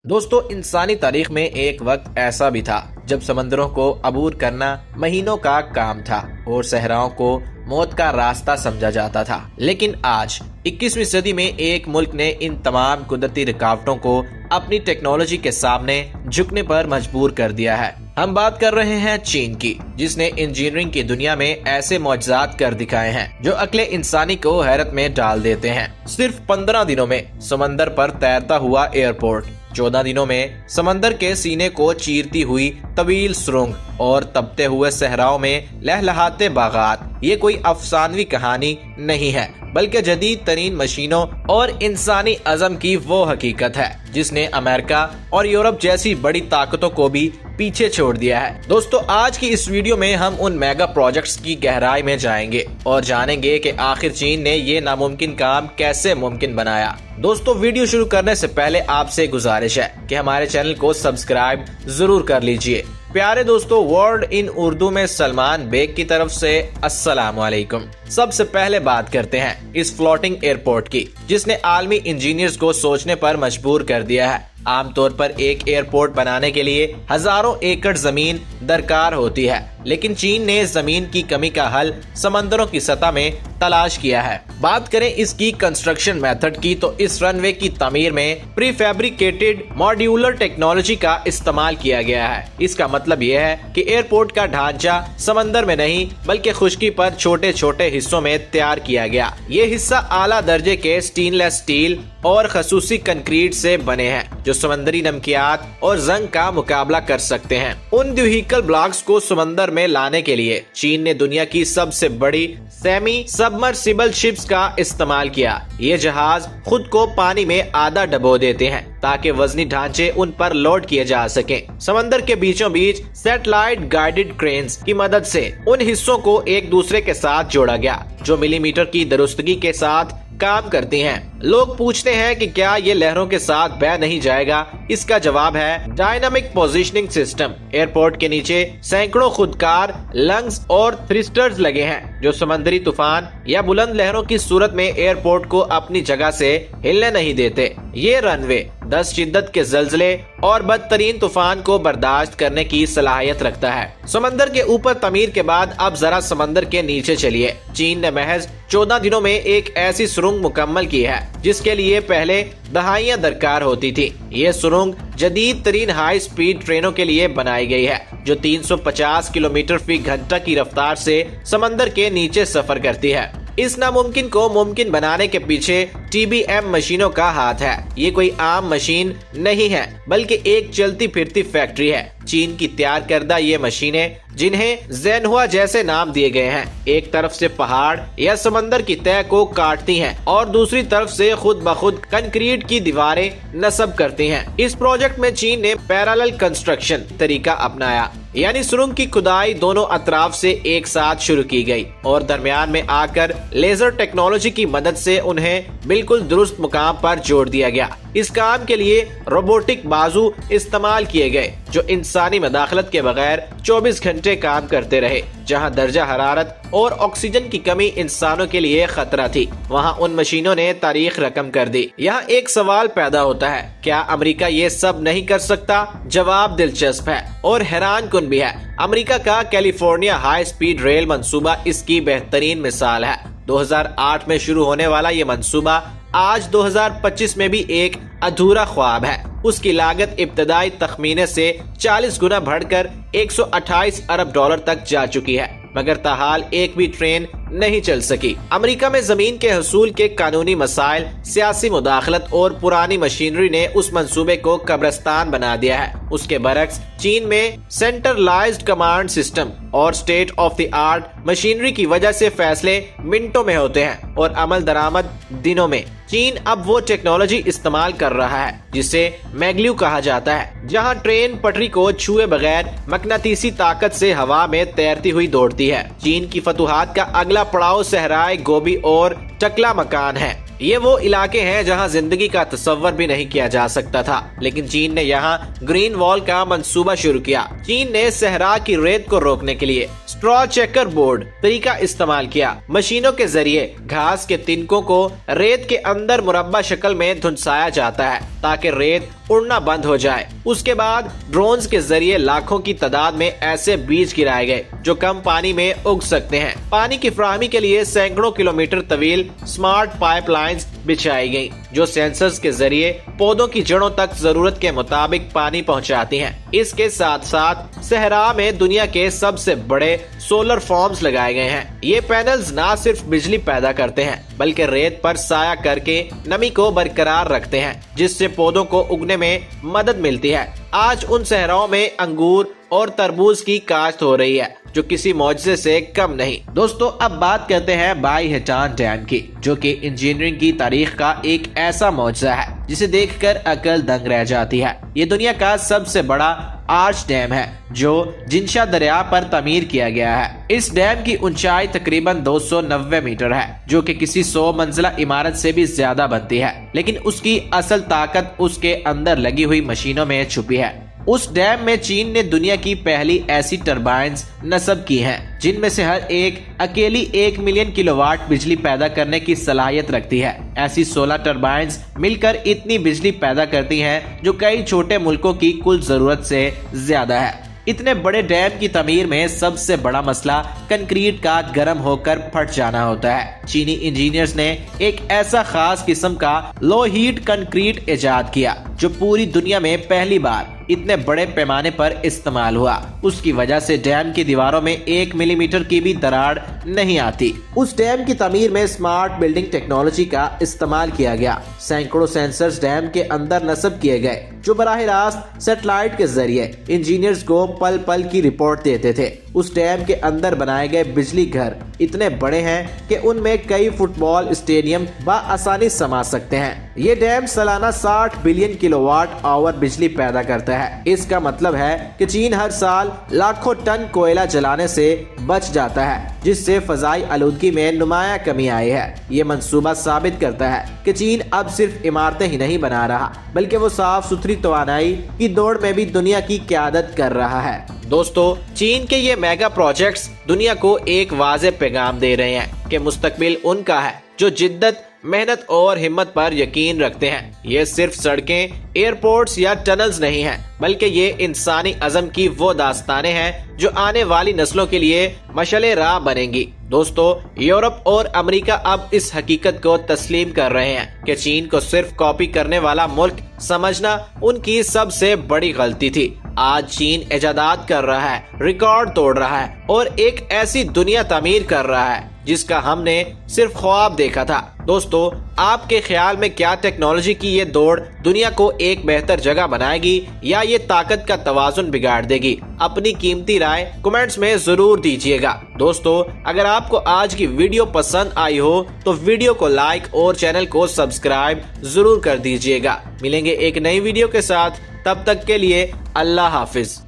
दोस्तों, इंसानी तारीख में एक वक्त ऐसा भी था जब समंदरों को अबूर करना महीनों का काम था और सहराओं को मौत का रास्ता समझा जाता था। लेकिन आज 21वीं सदी में एक मुल्क ने इन तमाम कुदरती रुकावटों को अपनी टेक्नोलॉजी के सामने झुकने पर मजबूर कर दिया है। हम बात कर रहे हैं चीन की, जिसने इंजीनियरिंग की दुनिया में ऐसे मौजज़ात कर दिखाए हैं जो अक्ले इंसानी को हैरत में डाल देते हैं। सिर्फ 15 दिनों में समंदर पर तैरता हुआ एयरपोर्ट, 14 दिनों में समंदर के सीने को चीरती हुई तवील सुरंग और तपते हुए सहराओं में लहलहाते बागात, ये कोई अफसानवी कहानी नहीं है बल्कि जदीद तरीन मशीनों और इंसानी अज़म की वो हकीकत है जिसने अमेरिका और यूरोप जैसी बड़ी ताकतों को भी पीछे छोड़ दिया है। दोस्तों, आज की इस वीडियो में हम उन मेगा प्रोजेक्ट्स की गहराई में जाएंगे और जानेंगे कि आखिर चीन ने ये नामुमकिन काम कैसे मुमकिन बनाया। दोस्तों, वीडियो शुरू करने से पहले आपसे गुजारिश है कि हमारे चैनल को सब्सक्राइब जरूर कर लीजिए। प्यारे दोस्तों, वर्ड इन उर्दू में सलमान बेग की तरफ से अस्सलाम वालेकुम। सबसे पहले बात करते हैं इस फ्लोटिंग एयरपोर्ट की, जिसने आलमी इंजीनियर्स को सोचने पर मजबूर कर दिया है। आमतौर पर एक एयरपोर्ट बनाने के लिए हजारों एकड़ जमीन दरकार होती है, लेकिन चीन ने जमीन की कमी का हल समंदरों की सतह में तलाश किया है। बात करें इसकी कंस्ट्रक्शन मेथड की, तो इस रनवे की तामीर में प्रीफैब्रिकेटेड मॉड्यूलर टेक्नोलॉजी का इस्तेमाल किया गया है। इसका मतलब यह है कि एयरपोर्ट का ढांचा समंदर में नहीं बल्कि खुश्की पर छोटे छोटे हिस्सों में तैयार किया गया। ये हिस्सा आला दर्जे के स्टेनलेस स्टील और खसूसी कंक्रीट से बने हैं जो समंदरी नमकियात और जंग का मुकाबला कर सकते हैं। उन व्हीकल ब्लॉक्स को समंदर में लाने के लिए चीन ने दुनिया की सबसे बड़ी सेमी सबमर्सिबल शिप्स का इस्तेमाल किया। ये जहाज खुद को पानी में आधा डबो देते हैं ताकि वजनी ढांचे उन पर लोड किए जा सकें। समंदर के बीचों बीच सैटेलाइट गाइडेड क्रेन्स की मदद से उन हिस्सों को एक दूसरे के साथ जोड़ा गया जो मिलीमीटर की दुरुस्तगी के साथ काम करती हैं। लोग पूछते हैं कि क्या ये लहरों के साथ बह नहीं जाएगा? इसका जवाब है डायनामिक पोजीशनिंग सिस्टम। एयरपोर्ट के नीचे सैकड़ों खुदकार लंग्स और थ्रस्टर्स लगे हैं जो समंदरी तूफान या बुलंद लहरों की सूरत में एयरपोर्ट को अपनी जगह से हिलने नहीं देते। ये रनवे 10 शिद्दत के जल्जले और बदतरीन तूफान को बर्दाश्त करने की सलाहियत रखता है। समंदर के ऊपर तमीर के बाद अब जरा समंदर के नीचे चलिए। चीन ने महज 14 दिनों में एक ऐसी सुरंग मुकम्मल की है जिसके लिए पहले दहाइयां दरकार होती थी। ये सुरंग जदीद तरीन हाई स्पीड ट्रेनों के लिए बनाई गई है जो 350 किलोमीटर फी घंटा की रफ्तार से समंदर के नीचे सफर करती है। इस नामुमकिन को मुमकिन बनाने के पीछे TBM मशीनों का हाथ है। ये कोई आम मशीन नहीं है बल्कि एक चलती फिरती फैक्ट्री है। चीन की तैयार करदा ये मशीनें, जिन्हें ज़ेनहुआ जैसे नाम दिए गए हैं, एक तरफ से पहाड़ या समंदर की तह को काटती हैं और दूसरी तरफ से खुद ब खुद कंक्रीट की दीवारें नस्ब करती हैं। इस प्रोजेक्ट में चीन ने पैरेलल कंस्ट्रक्शन तरीका अपनाया, यानी सुरंग की खुदाई दोनों अतराफ से एक साथ शुरू की गई और दरमियान में आकर लेजर टेक्नोलॉजी की मदद से उन्हें बिल्कुल दुरुस्त मुकाम पर जोड़ दिया गया। इस काम के लिए रोबोटिक बाजू इस्तेमाल किए गए जो इंसानी मदाखलत के बगैर 24 घंटे काम करते रहे। जहां दर्जा हरारत और ऑक्सीजन की कमी इंसानों के लिए खतरा थी, वहां उन मशीनों ने तारीख रकम कर दी। यहाँ एक सवाल पैदा होता है, क्या अमेरिका ये सब नहीं कर सकता? जवाब दिलचस्प है और हैरान कुन भी है। अमेरिका का कैलिफोर्निया हाई स्पीड रेल मंसूबा इसकी बेहतरीन मिसाल है। 2008 में शुरू होने वाला ये मंसूबा आज 2025 में भी एक अधूरा ख्वाब है। उसकी लागत इब्तदाई तखमीने से 40 गुना बढ़कर 128 अरब डॉलर तक जा चुकी है, मगर ताहाल एक भी ट्रेन नहीं चल सकी। अमेरिका में जमीन के हसूल के कानूनी मसाइल, सियासी मुदाखलत और पुरानी मशीनरी ने उस मंसूबे को कब्रिस्तान बना दिया है। उसके बरक्स चीन में सेंट्रलाइज्ड कमांड सिस्टम और state of the art machinery की वजह से फैसले मिनटों में होते हैं और अमल दरामद दिनों में। चीन अब वो टेक्नोलॉजी इस्तेमाल कर रहा है जिसे मैग्ल्यू कहा जाता है, जहां ट्रेन पटरी को छुए बगैर मकनातीसी ताकत से हवा में तैरती हुई दौड़ती है। चीन की फतूहात का अगला पड़ाव सहराए गोबी और टकला मकान है। ये वो इलाके हैं जहां जिंदगी का तसव्वुर भी नहीं किया जा सकता था, लेकिन चीन ने यहाँ ग्रीन वॉल का मंसूबा शुरू किया। चीन ने सहरा की रेत को रोकने के लिए स्ट्रॉ चेकर बोर्ड तरीका इस्तेमाल किया। मशीनों के जरिए घास के तिनकों को रेत के अंदर मुरब्बा शक्ल में धुंसाया जाता है ताकि रेत उड़ना बंद हो जाए। उसके बाद ड्रोन्स के जरिए लाखों की तादाद में ऐसे बीज गिराए गए जो कम पानी में उग सकते हैं। पानी की फराहमी के लिए सैकड़ों किलोमीटर तवील स्मार्ट पाइपलाइंस बिछाई गई जो सेंसर्स के जरिए पौधों की जड़ों तक जरूरत के मुताबिक पानी पहुंचाती हैं। इसके साथ साथ सहरा में दुनिया के सबसे बड़े सोलर फार्म्स लगाए गए हैं। ये पैनल्स न सिर्फ बिजली पैदा करते हैं बल्कि रेत पर साया करके नमी को बरकरार रखते हैं, जिससे पौधों को उगने में मदद मिलती है। आज उन सहराओं में अंगूर और तरबूज की काश्त हो रही है जो किसी मौजज़े से कम नहीं। दोस्तों, अब बात करते हैं बाई हेटान डैम की, जो कि इंजीनियरिंग की तारीख का एक ऐसा मौजज़ा है जिसे देखकर अकल दंग रह जाती है। ये दुनिया का सबसे बड़ा आर्च डैम है जो जिनशा दरिया पर तामीर किया गया है। इस डैम की ऊंचाई तकरीबन 290 मीटर है, जो कि किसी 100 मंजिला इमारत से भी ज्यादा बनती है, लेकिन उसकी असल ताकत उसके अंदर लगी हुई मशीनों में छुपी है। उस डैम में चीन ने दुनिया की पहली ऐसी टरबाइन्स नस्ब की हैं, जिनमें से हर एक अकेली 1 मिलियन किलोवाट बिजली पैदा करने की सलाहियत रखती है। ऐसी 16 टरबाइन्स मिलकर इतनी बिजली पैदा करती हैं जो कई छोटे मुल्कों की कुल जरूरत से ज्यादा है। इतने बड़े डैम की तमीर में सबसे बड़ा मसला कंक्रीट का गर्म होकर फट जाना होता है। चीनी इंजीनियर्स ने एक ऐसा खास किस्म का लो हीट कंक्रीट इजाद किया जो पूरी दुनिया में पहली बार इतने बड़े पैमाने पर इस्तेमाल हुआ। उसकी वजह से डैम की दीवारों में 1 मिलीमीटर की भी दरार नहीं आती। उस डैम की तमीर में स्मार्ट बिल्डिंग टेक्नोलॉजी का इस्तेमाल किया गया। सैकड़ों सेंसर्स डैम के अंदर नस्ब किए गए जो बराह रास्त सैटेलाइट के जरिए इंजीनियर्स को पल पल की रिपोर्ट देते थे। उस डैम के अंदर बनाए गए बिजली घर इतने बड़े हैं कि उनमें कई फुटबॉल स्टेडियम बआसानी समा सकते हैं। ये डैम सालाना 60 बिलियन किलोवाट आवर बिजली पैदा करता है। इसका मतलब है कि चीन हर साल लाखों टन कोयला जलाने से बच जाता है, जिससे फजाई आलूदगी में नुमाया कमी आई है। ये मंसूबा साबित करता है कि चीन अब सिर्फ इमारतें ही नहीं बना रहा बल्कि वो साफ सुथरी तवानाई की दौड़ में भी दुनिया की क़यादत कर रहा है। दोस्तों, चीन के ये मेगा प्रोजेक्ट्स दुनिया को एक वाज़े पैगाम दे रहे हैं कि मुस्तकबिल उनका है जो जिद्दत, मेहनत और हिम्मत पर यकीन रखते हैं। ये सिर्फ सड़कें, एयरपोर्ट्स या टनल्स नहीं हैं, बल्कि ये इंसानी अज़म की वो दास्तानें हैं जो आने वाली नस्लों के लिए मशले राह बनेंगी। दोस्तों, यूरोप और अमेरिका अब इस हकीकत को तस्लीम कर रहे हैं कि चीन को सिर्फ कॉपी करने वाला मुल्क समझना उनकी सबसे बड़ी गलती थी। आज चीन इजादात कर रहा है, रिकॉर्ड तोड़ रहा है और एक ऐसी दुनिया तामीर कर रहा है जिसका हमने सिर्फ ख्वाब देखा था। दोस्तों, आपके ख्याल में क्या टेक्नोलॉजी की ये दौड़ दुनिया को एक बेहतर जगह बनाएगी या ये ताकत का तवाज़ुन बिगाड़ देगी? अपनी कीमती राय कमेंट्स में जरूर दीजिएगा। दोस्तों, अगर आपको आज की वीडियो पसंद आई हो तो वीडियो को लाइक और चैनल को सब्सक्राइब जरूर कर दीजिएगा। मिलेंगे एक नई वीडियो के साथ, तब तक के लिए अल्लाह हाफिज।